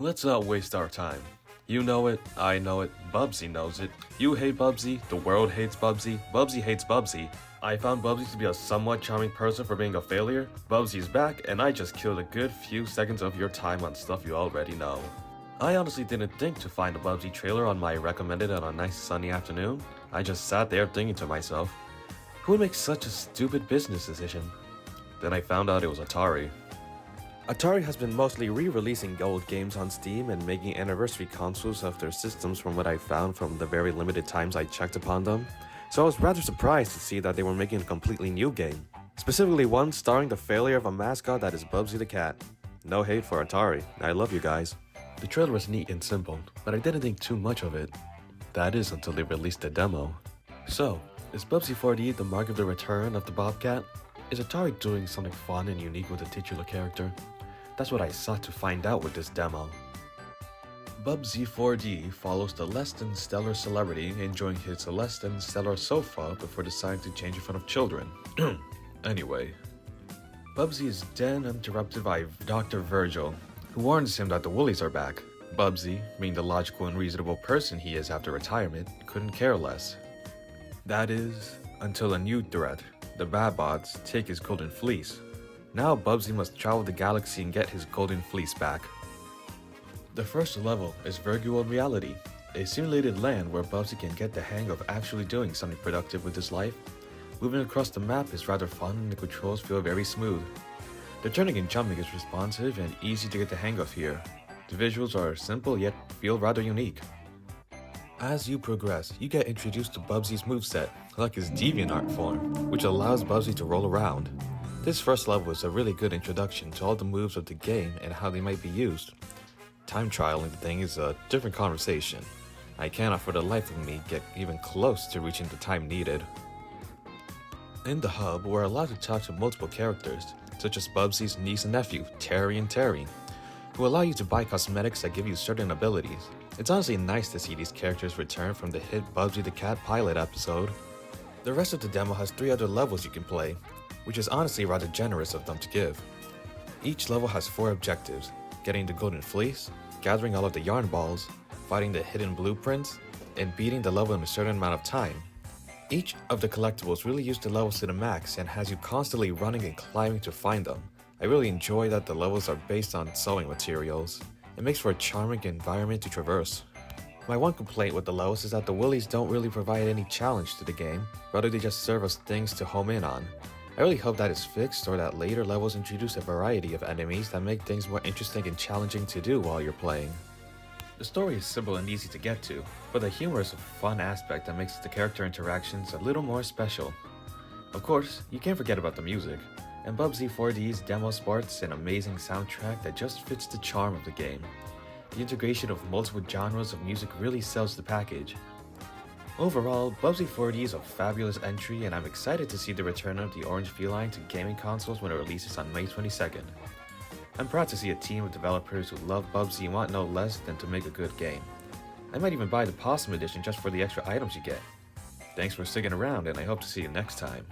Let's not waste our time. You know it, I know it, Bubsy knows it. You hate Bubsy, the world hates Bubsy, Bubsy hates Bubsy. I found Bubsy to be a somewhat charming person for being a failure. Bubsy's back, and I just killed a good few seconds of your time on stuff you already know. I honestly didn't think to find a Bubsy trailer on my recommended on a nice sunny afternoon. I just sat there thinking to myself, who would make such a stupid business decision? Then I found out it was Atari. Atari has been mostly re-releasing old games on Steam and making anniversary consoles of their systems from what I found from the very limited times I checked upon them, so I was rather surprised to see that they were making a completely new game. Specifically one starring the failure of a mascot that is Bubsy the cat. No hate for Atari, I love you guys. The trailer was neat and simple, but I didn't think too much of it. That is until they released the demo. So, is Bubsy 4D the mark of the return of the Bobcat? Is Atari doing something fun and unique with the titular character? That's what I sought to find out with this demo. Bubsy 4D follows the less than stellar celebrity enjoying his less than stellar sofa before deciding to change in front of children. Anyway, Bubsy is then interrupted by Dr. Virgil, who warns him that the Woolies are back. Bubsy, being the logical and reasonable person he is after retirement, couldn't care less. That is, until a new threat, the Babots, take his golden fleece. Now Bubsy must travel the galaxy and get his golden fleece back. The first level is Virtual Reality, a simulated land where Bubsy can get the hang of actually doing something productive with his life. Moving across the map is rather fun and the controls feel very smooth. The turning and jumping is responsive and easy to get the hang of here. The visuals are simple yet feel rather unique. As you progress, you get introduced to Bubsy's moveset, like his DeviantArt form, which allows Bubsy to roll around. This first level is a really good introduction to all the moves of the game and how they might be used. Time trialing the thing is a different conversation. I cannot for the life of me get even close to reaching the time needed. In the hub, we're allowed to talk to multiple characters, such as Bubsy's niece and nephew, Terry and Terry, who allow you to buy cosmetics that give you certain abilities. It's honestly nice to see these characters return from the hit Bubsy the Cat pilot episode. The rest of the demo has 3 other levels you can play, which is honestly rather generous of them to give. Each level has 4 objectives: getting the golden fleece, gathering all of the yarn balls, fighting the hidden blueprints, and beating the level in a certain amount of time. Each of the collectibles really use the levels to the max and has you constantly running and climbing to find them. I really enjoy that the levels are based on sewing materials. It makes for a charming environment to traverse. My one complaint with the levels is that the Woolies don't really provide any challenge to the game, rather they just serve as things to home in on. I really hope that is fixed or that later levels introduce a variety of enemies that make things more interesting and challenging to do while you're playing. The story is simple and easy to get to, but the humor is a fun aspect that makes the character interactions a little more special. Of course, you can't forget about the music, and Bubsy 4D's demo sports an amazing soundtrack that just fits the charm of the game. The integration of multiple genres of music really sells the package. Overall, Bubsy 4D is a fabulous entry and I'm excited to see the return of the orange feline to gaming consoles when it releases on May 22nd. I'm proud to see a team of developers who love Bubsy and want no less than to make a good game. I might even buy the Possum Edition just for the extra items you get. Thanks for sticking around and I hope to see you next time.